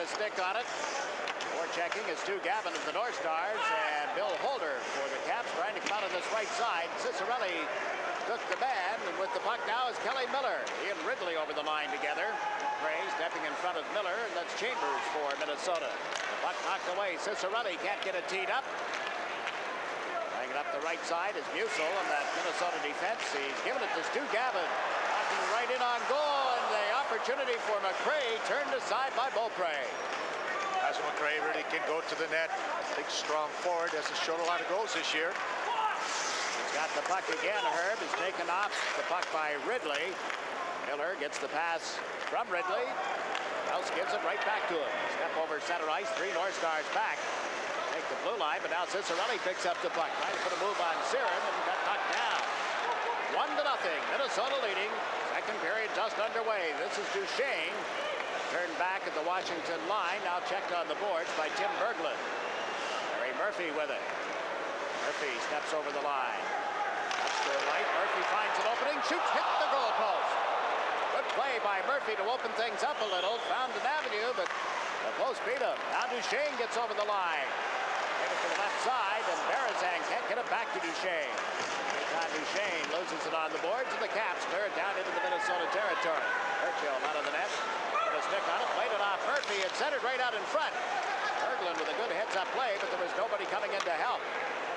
get a stick on it. Checking is Stu Gavin of the North Stars and Bill Holder for the Caps trying to come out on this right side. Ciccarelli took the man, and with the puck now is Kelly Miller. He and Ridley over the line together. Gray stepping in front of Miller, and that's Chambers for Minnesota. The puck knocked away. Ciccarelli can't get it teed up. Playing it up the right side is Musil on that Minnesota defense. He's given it to Stu Gavin. Knocking right in on goal, and the opportunity for McRae turned aside by Beaupre. Basil McRae really can go to the net. Big, strong forward. Hasn't shown a lot of goals this year. He's got the puck again. Herb is taken off the puck by Ridley. Miller gets the pass from Ridley. House gives it right back to him. Step over center ice. 3 North Stars back. Take the blue line, but now Ciccarelli picks up the puck. Trying to put a move on Siren and got knocked down. 1-0. Minnesota leading. Second period just underway. This is Duchesne. Turned back at the Washington line. Now checked on the boards by Tim Berglund. Harry Murphy with it. Murphy steps over the line. Up to the right. Murphy finds an opening. Shoots. Hit the goal post. Good play by Murphy to open things up a little. Found an avenue, but the post beat him. Now Duchesne gets over the line. Get it to the left side, and Barazang can't get it back to Duchesne. Duchesne loses it on the boards, and the Caps clear it down into the Minnesota territory. Churchill out of the net. A stick on it, played it off Murphy, and centered right out in front. Berglund with a good heads-up play, but there was nobody coming in to help.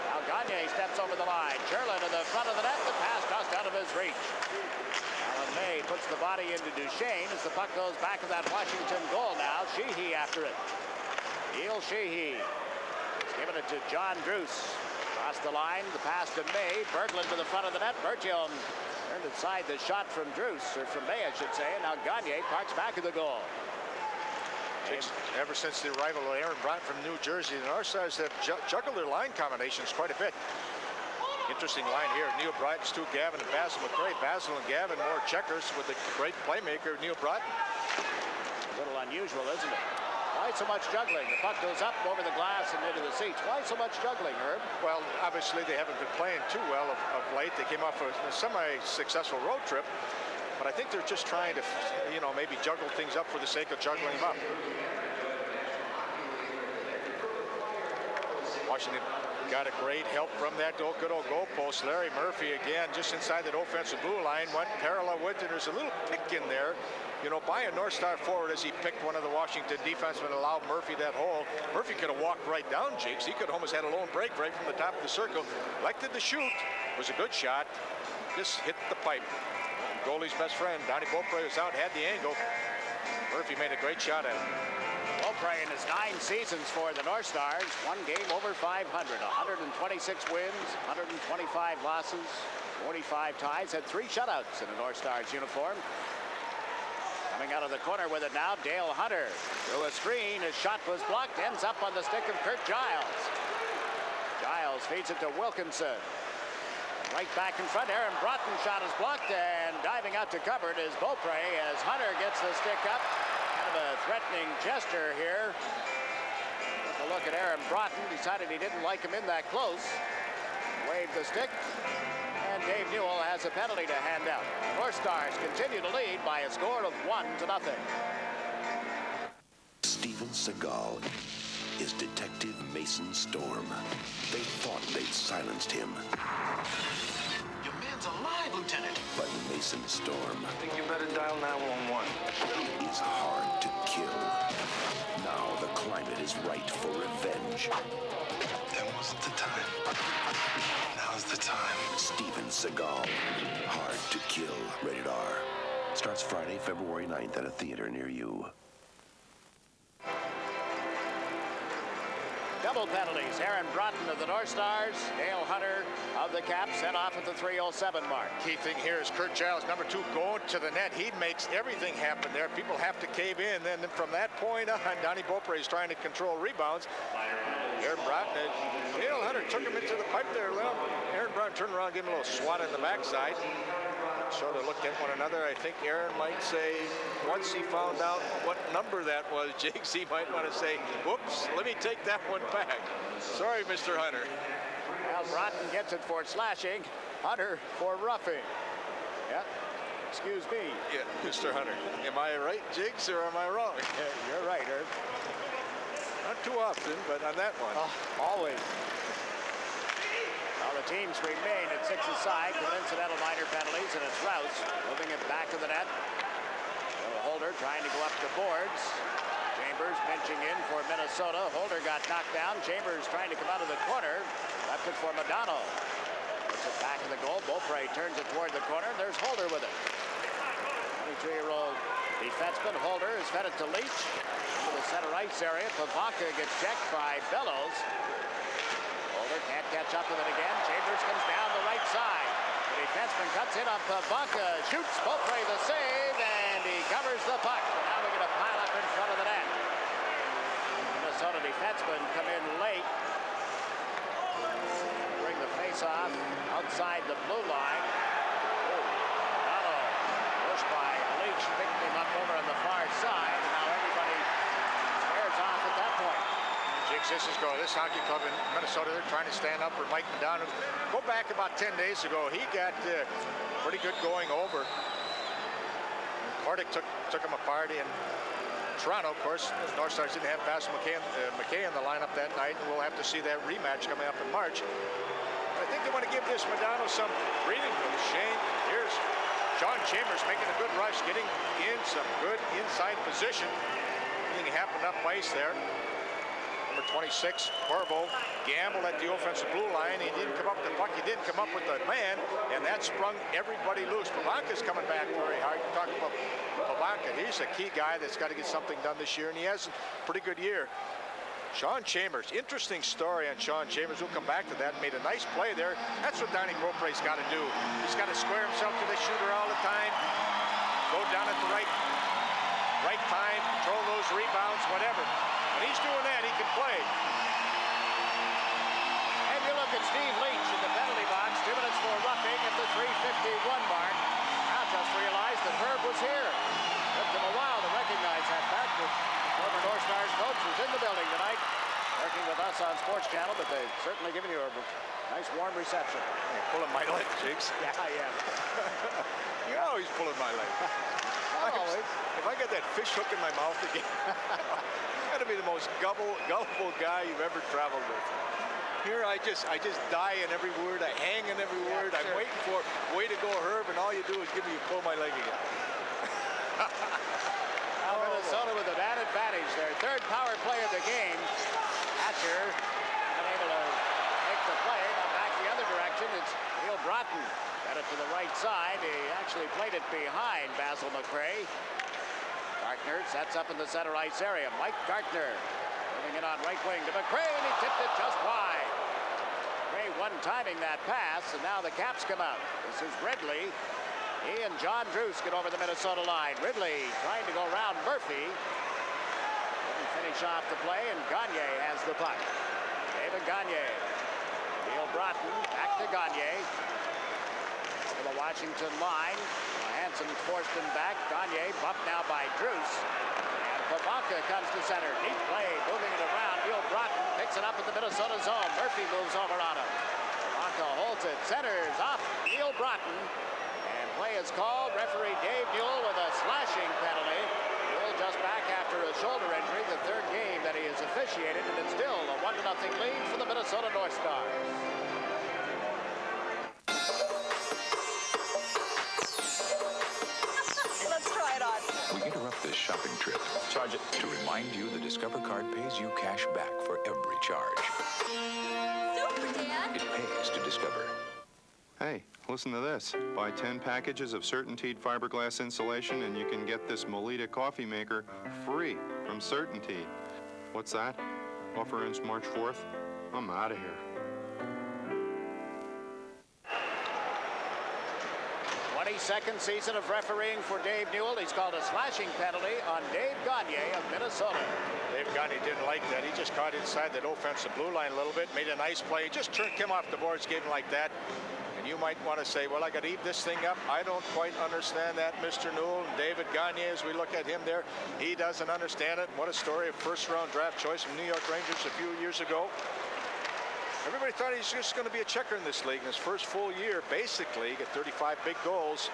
Now Gagne steps over the line. Sherlin in the front of the net, the pass just out of his reach. Alan May puts the body into Duchesne as the puck goes back of that Washington goal now. Sheehy after it. Neil Sheehy. He's given it to John Druce. Across the line, the pass to May. Berglund to the front of the net. Berthiaume turned aside the shot from Druce, or from May, I should say. And now Gagne parks back of the goal. Ever since the arrival of Aaron Broughton from New Jersey, the North Stars have juggled their line combinations quite a bit. Interesting line here. Neil Broughton, Stu Gavin, and Basil McRae. Basil and Gavin more checkers with the great playmaker, Neil Broughton. A little unusual, isn't it? Why so much juggling? The puck goes up over the glass and into the seats. Why so much juggling, Herb? Well, obviously they haven't been playing too well of late. They came off a semi-successful road trip. But I think they're just trying to, maybe juggle things up for the sake of juggling them up. Washington got a great help from that good old goal post. Larry Murphy again, just inside that offensive blue line, went parallel with it. There's a little pick in there. By a North Star forward as he picked one of the Washington defensemen and allowed Murphy that hole. Murphy could have walked right down, Jakes. He could have almost had a lone break right from the top of the circle. Elected to shoot. It was a good shot. Just hit the pipe. Goalie's best friend, Donnie Beaupre, was out, had the angle. Murphy made a great shot at it. Beaupre in his 9 seasons for the North Stars, one game over 500, 126 wins, 125 losses, 45 ties, had 3 shutouts in a North Stars uniform. Coming out of the corner with it now, Dale Hunter. Through a screen, his shot was blocked, ends up on the stick of Kurt Giles. Giles feeds it to Wilkinson. Right back in front, Aaron Broughton's shot is blocked, and diving out to cover it is Beaupre as Hunter gets the stick up. Kind of a threatening gesture here. Took a look at Aaron Broughton, decided he didn't like him in that close. Waved the stick, and Dave Newell has a penalty to hand out. The North Stars continue to lead by a score of 1-0. Steven Seagal is Detective Mason Storm. They thought they'd silenced him. Your man's alive, Lieutenant. But Mason Storm I think you better dial 911. is hard to kill. Now the climate is right for revenge. That wasn't the time. Now's the time. Steven Seagal, Hard to Kill, rated R. Starts Friday, February 9th at a theater near you. Double penalties. Aaron Broughton of the North Stars, Dale Hunter of the Caps sent off at the 3:07 mark. Key thing here is Kurt Giles, number 2, going to the net. He makes everything happen there. People have to cave in. Then from that point on, Donnie Beaupre is trying to control rebounds. Aaron Broughton, Dale Hunter took him into the pipe there. Aaron Broughton turned around, gave him a little swat in the backside. Sort of looked at one another. I think Aaron might say, once he found out what number that was, Jakes, he might want to say, whoops, let me take that one back. Sorry, Mr. Hunter. Well, Broughton gets it for slashing, Hunter for roughing. Yep. excuse me. Yeah, Mr. Hunter. Am I right, Jigs, or am I wrong? You're right, Herb. Not too often, but on that one. Always. Well, the teams remain at 6 aside with incidental minor penalties, and it's Rouse moving it back to the net. Holder trying to go up the boards. Chambers pinching in for Minnesota. Holder got knocked down. Chambers trying to come out of the corner. Left it for Modano. Puts it back in the goal. Beaupre turns it toward the corner. There's Holder with it. 23-year-old defenseman Holder has fed it to Leach. Into the center ice area. Pavanka gets checked by Bellows. Holder can't catch up with it again. Chambers comes down the right side. The defenseman cuts in on Pavanka. Shoots. Beaupre the save, and he covers the puck. Now we're going to pile up in front of the net. Minnesota defensemen come in late. Bring the face-off outside the blue line. Donald pushed by Leach, picked him up over on the far side, and now everybody squares off at that point. Jigs, this hockey club in Minnesota, they're trying to stand up for Mike Modano. Go back about 10 days ago, he got pretty good going over. Kordic took him apart in Toronto. Of course, North Stars didn't have Basil McKay in the lineup that night, and we'll have to see that rematch coming up in March. I think they want to give this Modano some breathing room. Shane, here's John Chambers making a good rush, getting in some good inside position. Everything happened up ice there. Number 26, Corvo, gambled at the offensive blue line. He didn't come up with the puck. He didn't come up with the man, and that sprung everybody loose. Pavanka's coming back very hard. You talk about Pavanka. He's a key guy that's got to get something done this year, and he has a pretty good year. Sean Chambers, interesting story on Sean Chambers. We'll come back to that. Made a nice play there. That's what Donnie Beaupre's got to do. He's got to square himself to the shooter all the time. Go down at the right time, control those rebounds, whatever. When he's doing that, he can play. And you look at Steve Leach in the penalty box, 2 minutes for roughing at the 3:51 mark. Now just realized that Herb was here. Took him a while to recognize that fact. The former North Stars coach was in the building tonight, working with us on Sports Channel, but they've certainly given you a nice warm reception. You're pulling my leg, Jigs. Yeah, I am. You're always pulling my leg. Always. If I get that fish hook in my mouth again, got to be the most gullible guy you've ever traveled with. Here I just die in every word. I hang in every word. Sure. I'm waiting for way to go, Herb, and all you do is pull my leg again. Now Minnesota with an added advantage. Their third power play of the game. Hatcher unable to make the play. Now back the other direction. It's Neil Broughton. Got it to the right side. He actually played it behind Basil McRae. Gartner sets up in the center ice area. Mike Gartner moving it on right wing to McRae, and he tipped it just wide. McRae one-timing that pass, and now the Caps come out. This is Ridley. He and John Druce get over the Minnesota line. Ridley trying to go around Murphy. Didn't finish off the play, and Gagne has the puck. David Gagne. Neil Broughton back to Gagne. Over the Washington line. Hansen forced him back. Gagne bumped now by Druce. And Pavanka comes to center. Neat play, moving it around. Neil Broughton picks it up in the Minnesota zone. Murphy moves over on him. Pavanka holds it. Centers off Neil Broughton. And play is called. Referee Dave Newell with a slashing penalty. Newell just back after a shoulder injury. The third game that he has officiated. And it's still a 1-0 lead for the Minnesota North Stars. We interrupt this shopping trip. Charge it. To remind you the Discover card pays you cash back for every charge. Super, Dad! It pays to Discover. Hey, listen to this. Buy 10 packages of CertainTeed fiberglass insulation and you can get this Melita coffee maker free from CertainTeed. What's that? Offer ends March 4th? I'm out of here. 22nd season of refereeing for Dave Newell. He's called a slashing penalty on Dave Gagne of Minnesota. Dave Gagne didn't like that. He just caught inside that offensive blue line a little bit, made a nice play, just turned him off the boards, gave him like that. And you might want to say, well, I got to eat this thing up. I don't quite understand that, Mr. Newell. And David Gagne, as we look at him there, he doesn't understand it. What a story, a first-round draft choice from New York Rangers a few years ago. Everybody thought he's just going to be a checker in this league. In his first full year, basically, he got 35 big goals.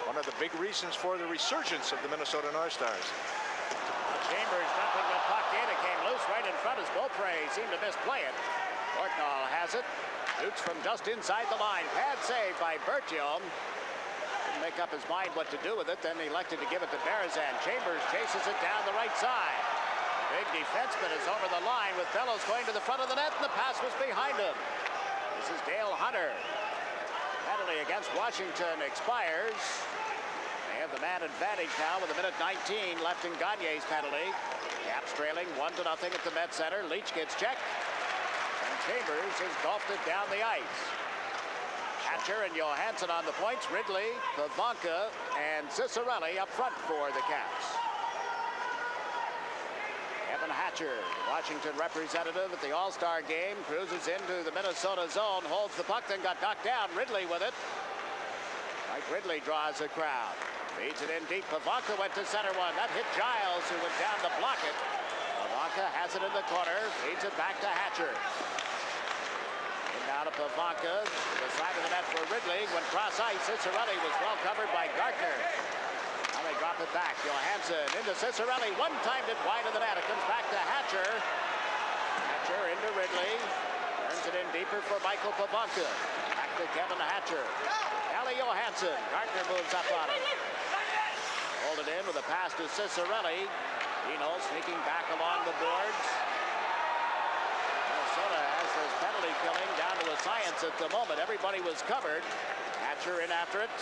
one of the big reasons for the resurgence of the Minnesota North Stars. Chambers dumping the puck in. It came loose right in front as Beaupre seemed to misplay it. Ortnall has it. Shoots from just inside the line. Pad save by Bertium. Didn't make up his mind what to do with it. Then he elected to give it to Berezan. Chambers chases it down the right side. Big defenseman is over the line with Bellows going to the front of the net, and the pass was behind him. This is Dale Hunter. Penalty against Washington expires. They have the man advantage now with 1:19 left in Gagne's penalty. Caps trailing 1-0 at the Met Center. Leach gets checked. And Chambers has golfed it down the ice. Hatcher and Johansson on the points. Ridley, Pivonka, and Ciccarelli up front for the Caps. Evan Hatcher, Washington representative at the All-Star game, cruises into the Minnesota zone, holds the puck, then got knocked down. Ridley with it. Mike Ridley draws the crowd. Feeds it in deep. Pivonka went to center one. That hit Giles, who went down to block it. Pivonka has it in the corner. Feeds it back to Hatcher. And now to Pivonka. To the side of the net for Ridley. When cross ice, Ciccarelli was well covered by Gartner. Now they drop it back. Johansson into Ciccarelli. One-timed it wide of the net. It comes back to Hatcher. Hatcher into Ridley. Turns it in deeper for Michael Pivonka. Back to Kevin Hatcher. Calle Johansson. Gartner moves up on it. Hold it in with a pass to Ciccarelli. Dino sneaking back along the boards. Minnesota has this penalty killing down to a science at the moment. Everybody was covered. Hatcher in after it.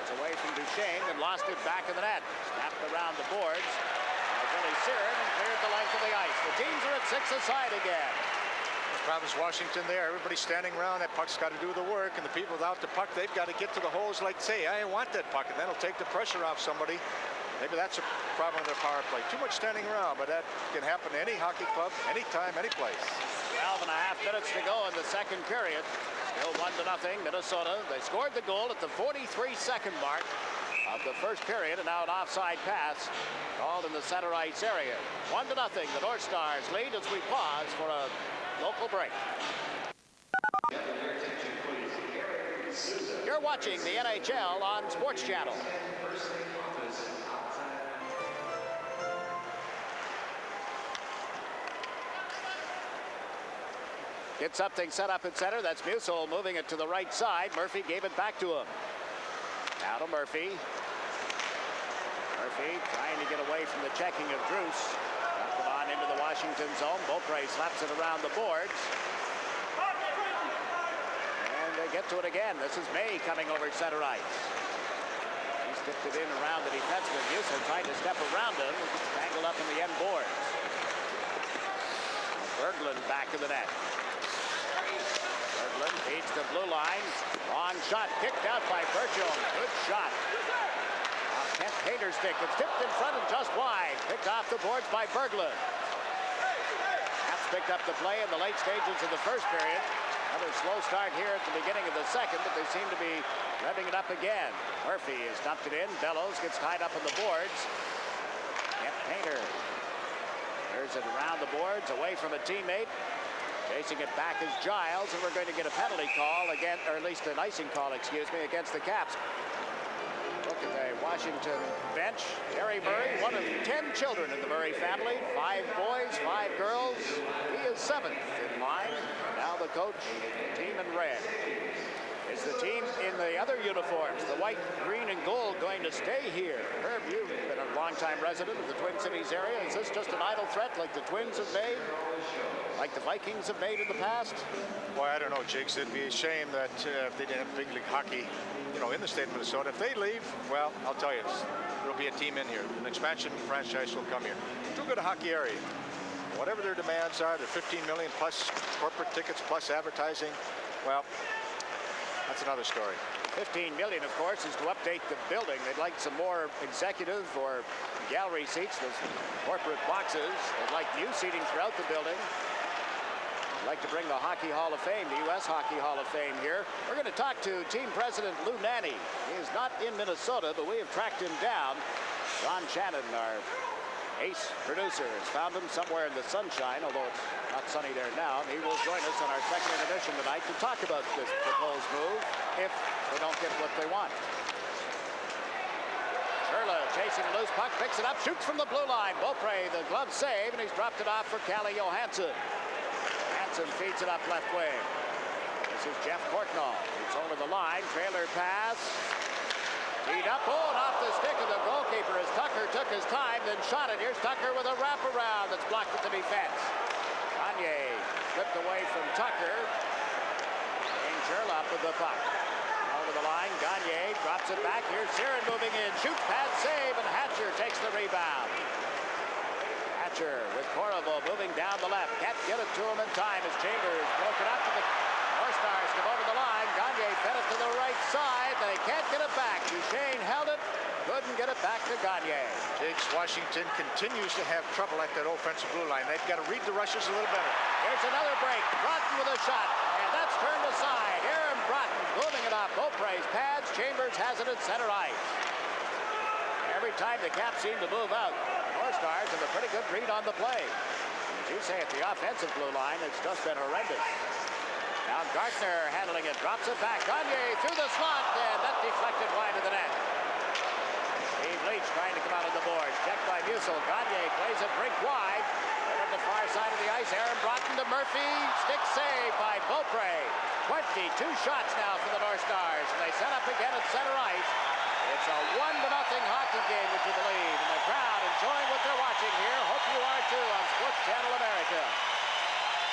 It's away from Duchesne and lost it back in the net. Snapped around the boards. Billy Siren and cleared the length of the ice. The teams are at 6 aside again. Travis Washington there. Everybody's standing around. That puck's got to do the work, and the people without the puck, they've got to get to the holes like, say, I want that puck, and that'll take the pressure off somebody. Maybe that's a problem in their power play. Too much standing around, but that can happen to any hockey club, anytime, any place. 12 and a half minutes to go in the second period. Still 1-0 Minnesota. They scored the goal at the 43-second mark of the first period, and now an offside pass called in the center ice area. 1-0. The North Stars lead as we pause for a local break. You're watching the NHL on Sports Channel. Get something set up at center. That's Musil moving it to the right side. Murphy gave it back to him. Now to Murphy. Murphy trying to get away from the checking of Druce. Dumped it on into the Washington zone. Beaupre slaps it around the boards. And they get to it again. This is May coming over center ice. He's tipped it in around the defenseman. Musil tried to step around him. Tangled up in the end boards. Berglund back to the net. Berglund feeds the blue line. Long shot kicked out by Bertium. Good shot. Kent Painter's stick. It's tipped in front and just wide. Picked off the boards by Berglund. Caps picked up the play in the late stages of the first period. Another slow start here at the beginning of the second, but they seem to be revving it up again. Murphy has dumped it in. Bellows gets tied up on the boards. Kent Painter clears it around the boards, away from a teammate. Chasing it back is Giles, and we're going to get a penalty call again, or at least an icing call, excuse me, against the Caps. Look at the Washington bench. Terry Murray, one of 10 children in the Murray family. 5 boys, 5 girls. He is 7th in line. Now the coach, team in red. Is the team in the other uniforms, the white, green, and gold, going to stay here? Herb, you've been a longtime resident of the Twin Cities area. Is this just an idle threat like the Twins have made? Like the Vikings have made in the past? Boy, I don't know, Jigs. It'd be a shame that if they didn't have big league hockey, in the state of Minnesota. If they leave, well, I'll tell you, there'll be a team in here. An expansion franchise will come here. Too good a hockey area. Whatever their demands are, they're 15 million plus corporate tickets plus advertising. Well, that's another story. 15 million, of course, is to update the building. They'd like some more executive or gallery seats, those corporate boxes. They'd like new seating throughout the building. I'd like to bring the Hockey Hall of Fame, the U.S. Hockey Hall of Fame here. We're going to talk to team president Lou Nanne. He is not in Minnesota, but we have tracked him down. Ron Shannon, our ace producer, has found him somewhere in the sunshine, although it's not sunny there now. He will join us on our second intermission tonight to talk about this proposed move if they don't get what they want. chasing a loose puck, picks it up, shoots from the blue line. Beaupre, the glove save, and he's dropped it off for Calle Johansson. Johansson feeds it up left wing. This is Jeff Courtnall. It's over the line, trailer pass. Teed up, and off the stick of the goalkeeper as Tucker took his time, then shot it. Here's Tucker with a wraparound that's blocked at the defense. Gagne slipped away from Tucker. Sherlock with the puck. Over the line, Gagne drops it back. Here's Siren moving in. Shoots, pad save, and Hatcher takes the rebound. Hatcher with Corriveau moving down the left. Can't get it to him in time as Chambers broke it up to the North Stars come over the line. Gagne fed it to the right side. They can't get it back. Duchesne held it. Couldn't get it back to Gagne. Jakes Washington continues to have trouble at that offensive blue line. They've got to read the rushes a little better. Here's another break. Broughton with a shot. And that's turned aside. Aaron Broughton moving it up. Beaupre's pads. Chambers has it at center ice. Every time the Caps seem to move out, the North Stars have a pretty good read on the play. As you say, at the offensive blue line, it's just been horrendous. Now Gartner handling it. Drops it back. Gagne through the slot. And that deflected wide of the net. Steve Leach trying to come out of the boards. Checked by Musil. Gagne plays it rink wide. Over the far side of the ice. Aaron Broughton to Murphy. Stick save by Beaupre. 22 shots now for the North Stars. And they set up again at center ice. It's a 1-0 hockey game, would you believe? And the crowd enjoying what they're watching here. Hope you are too on Sports Channel America.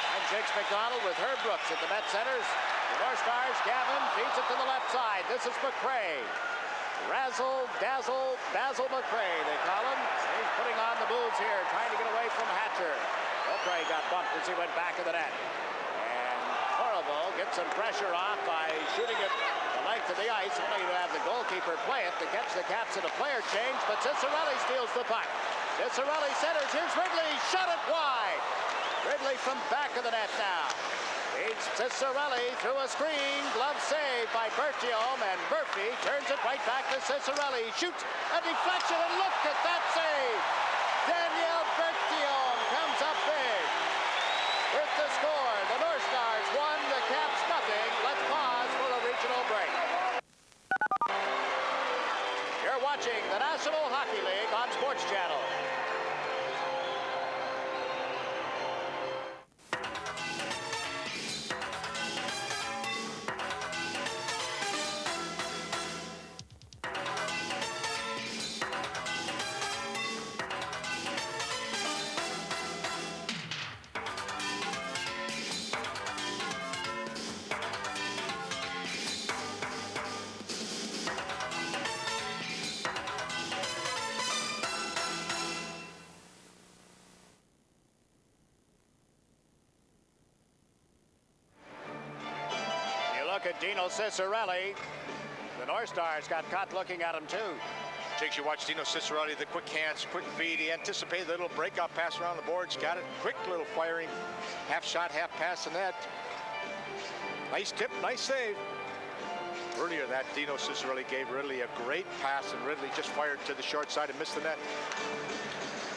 I'm Jakes McDonald with Herb Brooks at the Met Centers. The North Stars, Gavin feeds it to the left side. This is McRae. Razzle, dazzle, Basil McRae, they call him. He's putting on the moves here, trying to get away from Hatcher. Beaupre got bumped as he went back of the net. And Corriveau gets some pressure off by shooting it the length of the ice. Only to have the goalkeeper play it to catch the Caps in a player change, but Ciccarelli steals the puck. Ciccarelli centers, here's Ridley, shot it wide. Ridley from back of the net now. It's Ciccarelli through a screen. Glove save by Bertium, and Murphy turns it right back to Ciccarelli. Shoots a deflection, and look at that save. Daniel Bertium comes up big. With the score, the North Stars won, the Caps nothing. Let's pause for a regional break. You're watching the National Hockey League on Sports Channel. Look at Dino Ciccarelli. The North Stars got caught looking at him too. Jakes, you watch Dino Ciccarelli, the quick hands, quick feed. He anticipated the little breakout pass around the boards, got it. Quick little firing, half shot, half pass the net. Nice tip, nice save. Earlier that Dino Ciccarelli gave Ridley a great pass, and Ridley just fired to the short side and missed the net.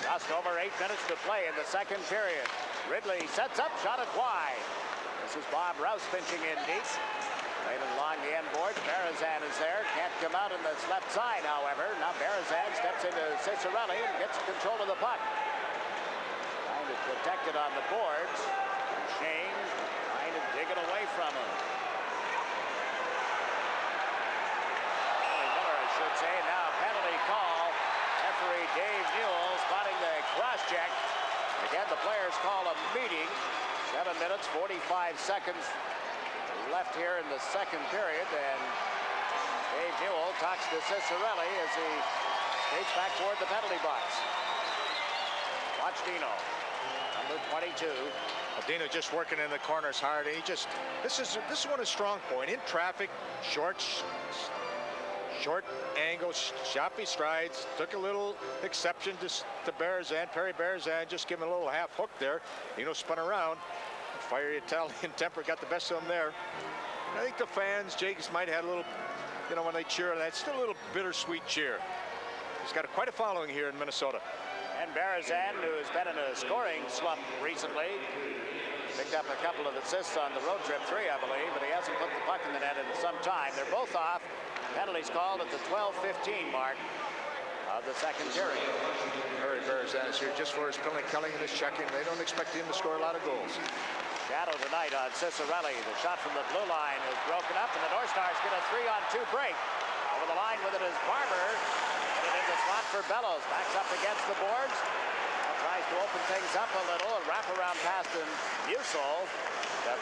Just over 8 minutes to play in the second period. Ridley sets up, shot it wide. This is Bob Rouse pinching in deep. Played it along the end board. Berezan is there. Can't come out on this left side, however. Now Berezan steps into Ciccarelli and gets control of the puck. Trying to protect it on the boards. Shane trying to dig it away from him. Miller, I should say. Now penalty call. Referee Dave Newell spotting the cross check. Again, the players call a meeting. 7 minutes, 45 seconds left here in the second period, and Dave Newell talks to Ciccarelli as he skates back toward the penalty box. Watch Dino, number 22. Dino just working in the corners hard, and he just, this is one of his strong point. In traffic, short angles, choppy strides. Took a little exception to Berezan. Perry Berezan just giving a little half hook there. Dino spun around. Fiery Italian temper got the best of him there. And I think the fans, Jakes, might have had a little, you know, when they cheer, that's still a little bittersweet cheer. He's got quite a following here in Minnesota. And Berezan, who has been in a scoring slump recently, picked up a couple of assists on the road trip, 3, I believe, but he hasn't put the puck in the net in some time. They're both off. Penalties called at the 12:15 mark of of the second period. Murray Barzan is here just for his penalty killing and his checking. They don't expect him to score a lot of goals. Shadow tonight on Cicerelli. The shot from the blue line is broken up, and the North Stars get a 3-on-2 break. Over the line with it is Barber. And it is a slot for Bellows. Backs up against the boards. Now tries to open things up a little. A wraparound pass to Musil.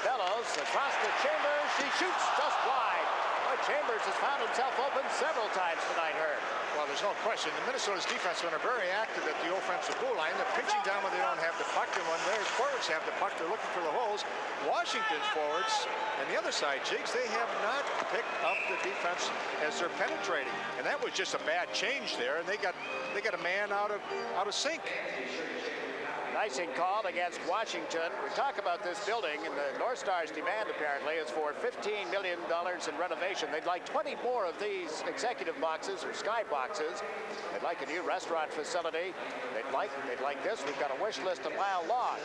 Bellows across the Chambers. She shoots just wide. Boy, Chambers has found himself open several times tonight, Herb. Well, there's no question. The Minnesota's defensemen are very active at the offensive goal line. They're pinching down when they don't have the puck, and when their forwards have the puck, they're looking for the holes. Washington's forwards, and the other side, Jigs, they have not picked up the defense as they're penetrating, and that was just a bad change there. And they got a man out of sync. Icing called against Washington. We talk about this building, and the North Stars' demand apparently is for $15 million in renovation. They'd like 20 more of these executive boxes or sky boxes. They'd like a new restaurant facility. They'd like this. We've got a wish list a mile long.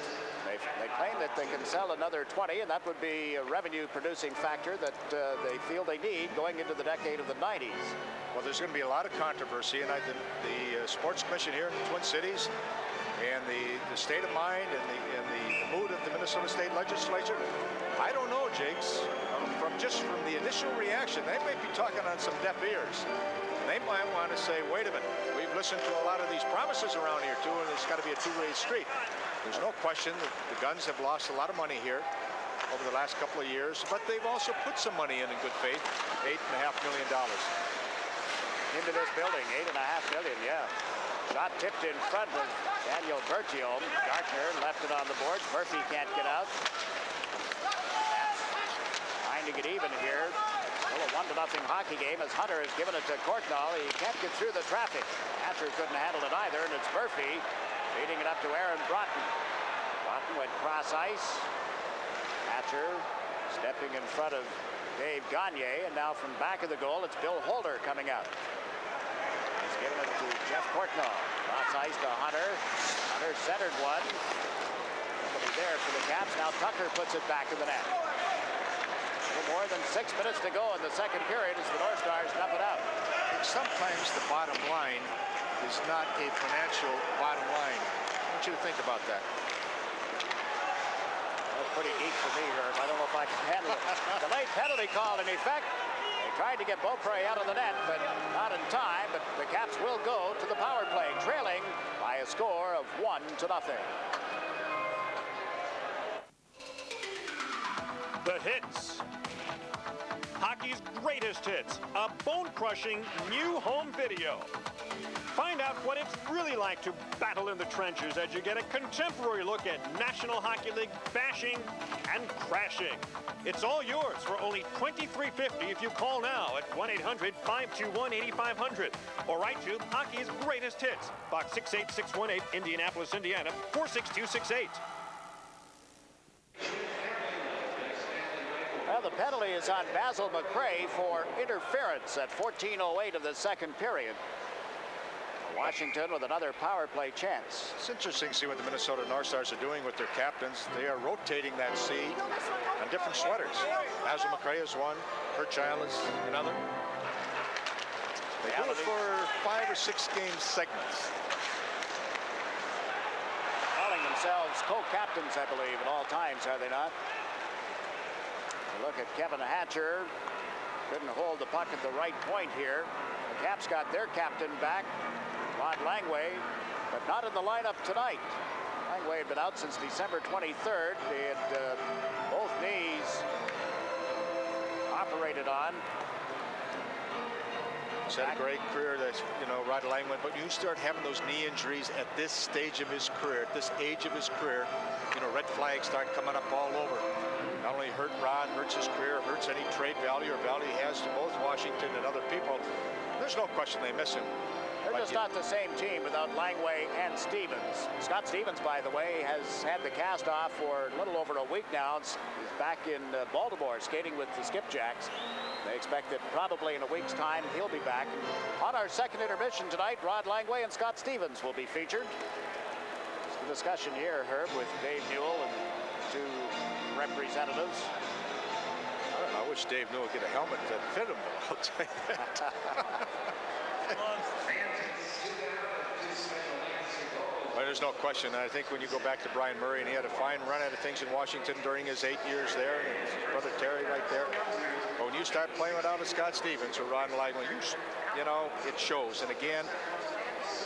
They claim that they can sell another 20, and that would be a revenue-producing factor that they feel they need going into the decade of the 90s. Well, there's going to be a lot of controversy, and the Sports Commission here in the Twin Cities, and the state of mind and the mood of the Minnesota State Legislature, I don't know, Jakes. From the initial reaction, they may be talking on some deaf ears. They might want to say, wait a minute, we've listened to a lot of these promises around here too, and it's got to be a two-way street. There's no question that the Guns have lost a lot of money here over the last couple of years, but they've also put some money in good faith, $8.5 million. Into this building, $8.5 million, yeah. Shot tipped in front of Daniel Bertium. Gartner left it on the boards. Murphy can't get out. Trying to get even here. Still a 1-0 hockey game as Hunter has given it to Courtnall. He can't get through the traffic. Hatcher couldn't handle it either, and it's Murphy leading it up to Aaron Broughton. Broughton went cross ice. Hatcher stepping in front of Dave Gagne, and now from back of the goal, it's Bill Holder coming out. He's giving it to Jeff Courtnall. Cross ice to Hunter. Hunter centered one. Nobody there for the Caps. Now Tucker puts it back in the net. More than 6 minutes to go in the second period as the North Stars dump it out. Sometimes the bottom line is not a financial bottom line. I want you to think about that. That's pretty neat for me, Herb. I don't know if I can handle it. Delayed penalty call in effect. They tried to get Beaupre out of the net, but not in time. But the Caps will go to the power play, trailing by a score of 1-0. The hits. Hockey's greatest hits. A bone-crushing new home video. Find out what it's really like to battle in the trenches as you get a contemporary look at National Hockey League bashing and crashing. It's all yours for only $23.50 if you call now at 1-800-521-8500 or write to Hockey's Greatest Hits, Box 68618, Indianapolis, Indiana, 46268. Well, the penalty is on Basil McRae for interference at 14:08 of the second period. Washington with another power play chance. It's interesting to see what the Minnesota North Stars are doing with their captains. They are rotating that C on different sweaters. Basil McRae is one. Kurt Child is another. They do it for 5 or 6 game segments. Calling themselves co-captains, I believe, at all times, are they not? Look at Kevin Hatcher. Couldn't hold the puck at the right point here. The Caps got their captain back, Rod Langway, but not in the lineup tonight. Langway had been out since December 23rd. He had both knees operated on. He's had a great career, Rod Langway, but you start having those knee injuries at this stage of his career, at this age of his career, red flags start coming up all over. Not only hurt Rod, hurts his career, hurts any trade value or value he has to both Washington and other people. There's no question they miss him. They're just not the same team without Langway and Stevens. Scott Stevens, by the way, has had the cast off for a little over a week now. He's back in Baltimore skating with the Skipjacks. They expect that probably in a week's time he'll be back. On our second intermission tonight, Rod Langway and Scott Stevens will be featured. It's the discussion here, Herb, with Dave Newell and two representatives. I wish Dave Newell would get a helmet that fit him. I'll tell you that. there's no question. I think when you go back to Brian Murray, and he had a fine run out of things in Washington during his 8 years there, and his brother Terry right there. But when you start playing without a Scott Stevens or Ron Lagman, you know, it shows. And again,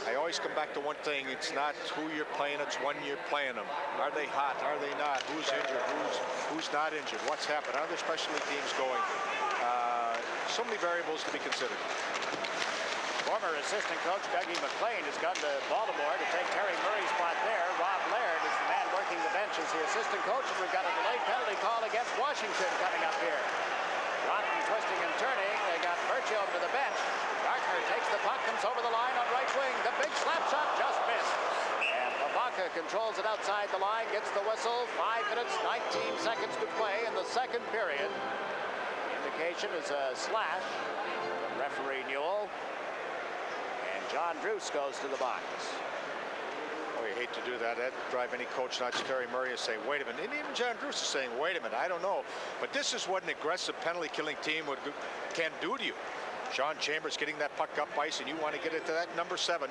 I always come back to one thing. It's not who you're playing, it's when you're playing them. Are they hot? Are they not? Who's injured? Who's not injured? What's happened? How are the specialty teams going? So many variables to be considered. Former assistant coach Dougie McLean has gone to Baltimore to take Terry Murray's spot there. Rob Laird is the man working the bench as the assistant coach, and we've got a delayed penalty call against Washington coming up here. Rotten twisting and turning. They got Berchiel to the bench. Gartner takes the puck, comes over the line on right wing. The big slap shot just missed. And Babaka controls it outside the line, gets the whistle. 5 minutes, 19 seconds to play in the second period. The indication is a slash from referee Newell. And John Druce goes to the box. Oh, you hate to do that. That'd drive any coach, not just Terry Murray, to say, wait a minute. And even John Druce is saying, wait a minute, I don't know. But this is what an aggressive penalty-killing team can do to you. Sean Chambers getting that puck up ice, and you want to get it to that number 7.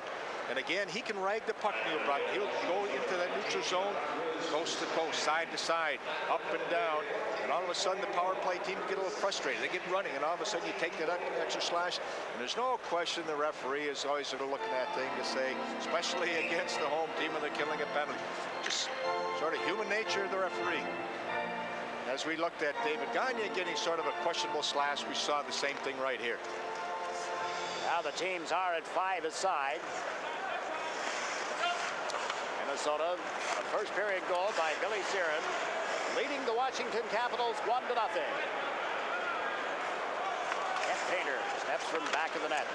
And again, he can rag the puck, Neil Brock. He'll go into that neutral zone, coast to coast, side to side, up and down. And all of a sudden, the power play team get a little frustrated. They get running, and all of a sudden, you take that extra slash. And there's no question the referee is always sort of looking at that thing to say, especially against the home team and they're killing a penalty. Just sort of human nature of the referee. As we looked at David Gagne getting sort of a questionable slash, we saw the same thing right here. Now the teams are at 5 aside. Minnesota, a first period goal by Billy Sheeran, leading the Washington Capitals 1-0. Kent Painter steps from back of the net.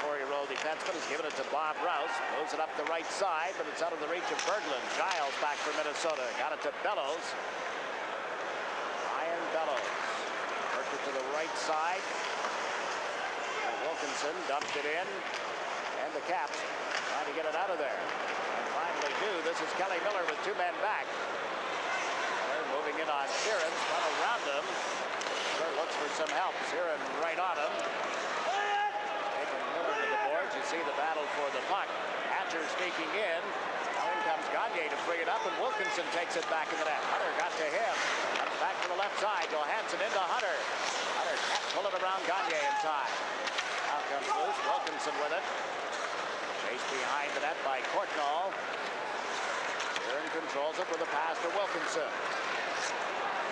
24-year-old defenseman has given it to Bob Rouse. Moves it up the right side, but it's out of the reach of Berglund. Giles back for Minnesota. Got it to Bellows. Ryan Bellows. Worked it to the right side. And Wilkinson dumped it in. And the Caps trying to get it out of there. And finally do. This is Kelly Miller with 2 men back. They're moving in on Sheeran. Spun around him. Miller looks for some help. Sheeran right on him. Taking Miller to the boards. You see the battle for the puck. Hatcher sneaking in. Now in comes Gagne to bring it up, and Wilkinson takes it back in the net. Hunter got to him. Comes back to the left side. Johansson into Hunter. Hunter can't pull it around Gagne inside. Now comes loose. Wilkinson with it. Chased behind the net by Courtnall. Sheeran controls it with a pass to Wilkinson.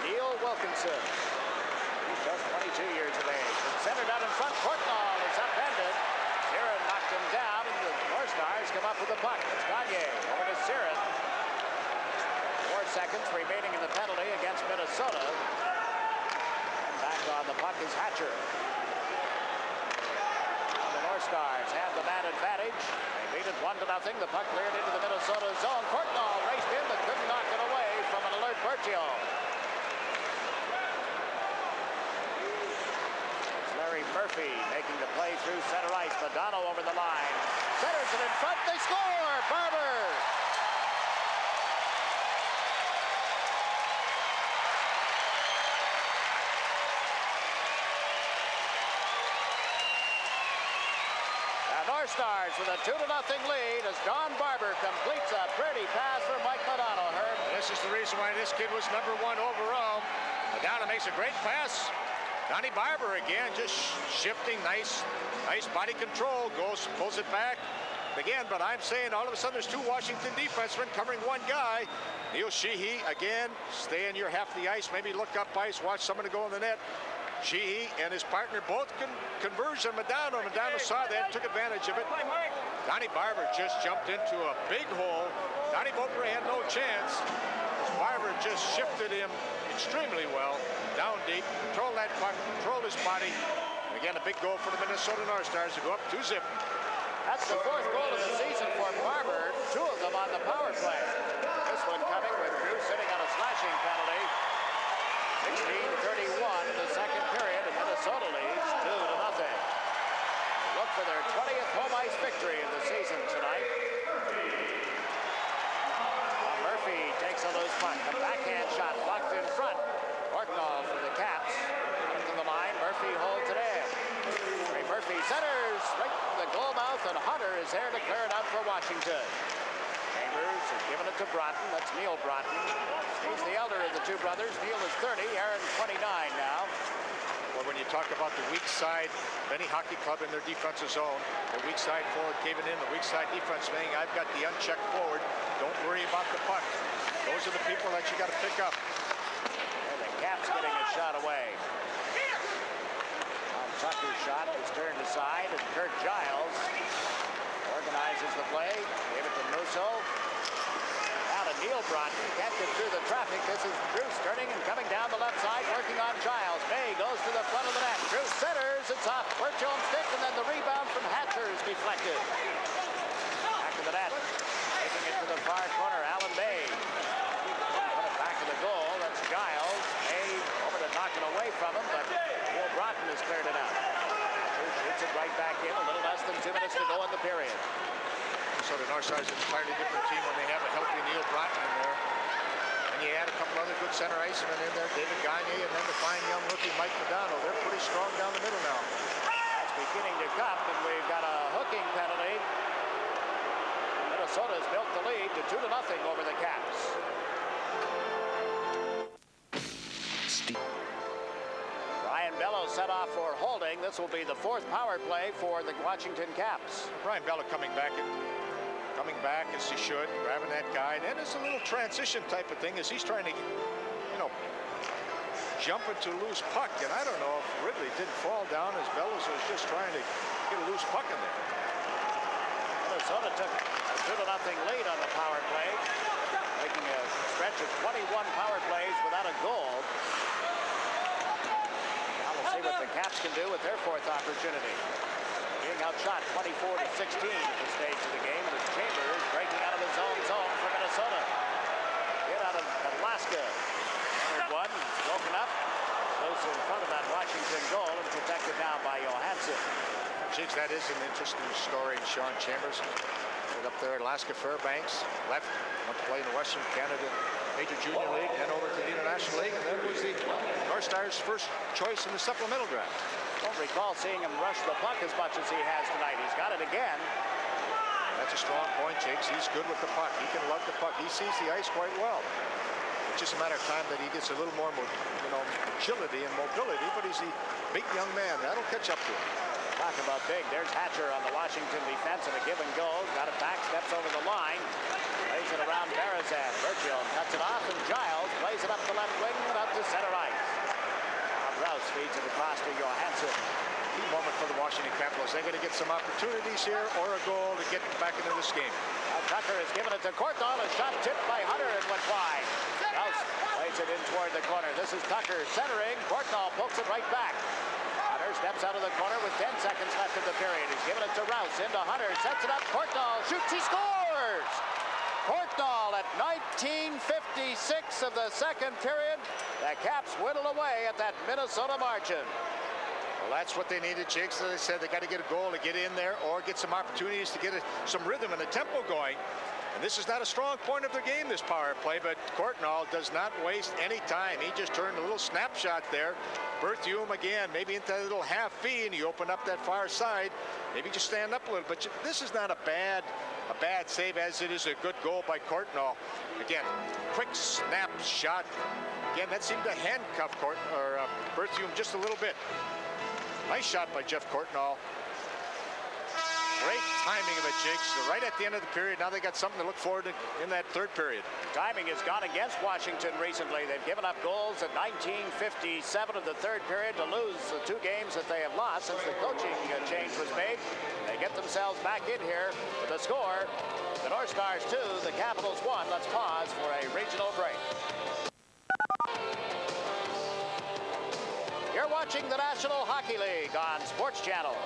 Neil Wilkinson. He's just 22 years of age. Centered out in front. Courtnall is upended. Sheeran knocked him down, and the North Stars come up with the puck. It's Gagne over to Sheeran. 4 seconds remaining in the penalty against Minnesota. And back on the puck is Hatcher. Now the North Stars have the man advantage. They lead it 1-0. The puck cleared into the Minnesota zone. Courtnall raced in, but couldn't knock it away from an alert Berchiel. Larry Murphy making the play through center ice. Madonna over the line. Centers it in front. They score! Barber! The North Stars with a 2-0 lead as Don Barber completes a pretty pass for Mike Madonna. Herb. This is the reason why this kid was number 1 overall. Madonna makes a great pass. Donnie Barber again, just shifting, nice body control, pulls it back. Again, but I'm saying all of a sudden there's 2 Washington defensemen covering 1 guy. Neil Sheehy, again, stay in your half of the ice, maybe look up ice, watch someone to go in the net. Sheehy and his partner both converge on Madonna. Madonna saw that, took advantage of it. Donnie Barber just jumped into a big hole. Donnie Beaupre had no chance. Barber just shifted him extremely well, down deep, controlled that puck, controlled his body. And again, a big goal for the Minnesota North Stars to go up 2-0. That's the 4th goal of the season for Barber, 2 of them on the power play. This one coming with Drew sitting on a slashing penalty. 16:31 in the second period, and Minnesota leads 2-0. Look for their 20th home ice victory of the season tonight. Murphy takes a loose puck. A backhand shot blocked in front. Courtnall for the Caps. Out to the line. Murphy holds it in. Murphy centers right to the goal mouth, and Hunter is there to clear it out for Washington. Chambers to Broughton. That's Neil Broughton. He's the elder of the two brothers. Neil is 30, Aaron 29 now. Well, when you talk about the weak side of any hockey club in their defensive zone, the weak side forward caving in, the weak side defense saying, I've got the unchecked forward. Don't worry about the puck. Those are the people that you got to pick up. And the Caps getting a shot away. Tucker's shot is turned aside, and Kurt Giles organizes the play. Gave it to Musso. Now to Neil Broughton. Can't get through the traffic. This is Bruce turning and coming down the left side, working on Giles. May goes to the front of the net. Bruce centers. It's off Bertillon's stick, and then the rebound from Hatcher is deflected. Back to the net. Taking it to the far corner. Alan May. Put it back to the goal. That's Giles. May over to knock it away from him, but Neil Broughton has cleared it out. Hatcher shoots it right back in. A little less than 2 minutes to go in the period. So the North Stars is an entirely different team when they have a healthy Neil Broughton in there. And you add a couple other good center icemen in there, David Gagne, and then the fine young rookie Mike Modano. They're pretty strong down the middle now. That's beginning to come, and we've got a hooking penalty. Minnesota has built the lead to 2-0 over the Caps. Brian Bello set off for holding. This will be the 4th power play for the Washington Caps. Brian Bello coming back as he should, grabbing that guy. And it's a little transition type of thing as he's trying to, jump into a loose puck. And I don't know if Ridley didn't fall down as Bellows was just trying to get a loose puck in there. Minnesota took a 2-0 lead on the power play, making a stretch of 21 power plays without a goal. Now we'll see what the Caps can do with their 4th opportunity. Being outshot 24-16 at this stage of the game. With Chambers breaking out of his own zone for Minnesota. Hit out of Alaska. Entered one, broken up. Close in front of that Washington goal and protected now by Johansson. Jigs, that is an interesting story. Sean Chambers up there at Alaska Fairbanks, left, went to play in the Western Canada Major Junior League, then over to the International League, and then was the North Stars' first choice in the supplemental draft. Don't recall seeing him rush the puck as much as he has tonight. He's got it again. That's a strong point, Jakes. He's good with the puck. He can lug the puck. He sees the ice quite well. It's just a matter of time that he gets a little more, agility and mobility, but he's a big young man. That'll catch up to him. Talk about big. There's Hatcher on the Washington defense, and a give and go. Got it back, steps over the line. Plays it around Barazan. Bertillon cuts it off, and Giles plays it up the left wing and up to center ice. Rouse feeds it across to Johansson. Key moment for the Washington Capitals. They're going to get some opportunities here or a goal to get back into this game. Now Tucker has given it to Courtnall. A shot tipped by Hunter and went wide. Rouse plays it in toward the corner. This is Tucker centering. Courtnall pokes it right back. Hunter steps out of the corner with 10 seconds left in the period. He's given it to Rouse. Into Hunter. Sets it up. Courtnall shoots. He scores! Courtnall at 19:56 of the second period. The Caps whittle away at that Minnesota margin. Well, that's what they needed, Jake. So they said they got to get a goal to get in there or get some opportunities to get some rhythm and a tempo going. And this is not a strong point of their game, this power play, but Courtnall does not waste any time. He just turned a little snapshot there. Berthiaume again, maybe into that little half V, and you open up that far side. Maybe just stand up a little. But this is not a bad save, as it is a good goal by Courtnall. Again, quick snap shot. Again, that seemed to handcuff Berthiaume just a little bit. Nice shot by Jeff Courtnall. Great timing of it, Jake. So right at the end of the period, now they got something to look forward to in that third period. Timing has gone against Washington recently. They've given up goals at 19:57 of the third period to lose the 2 games that they have lost since the coaching change was made. They get themselves back in here with a score. The North Stars 2, the Capitals 1. Let's pause for a regional break. You're watching the National Hockey League on Sports Channel.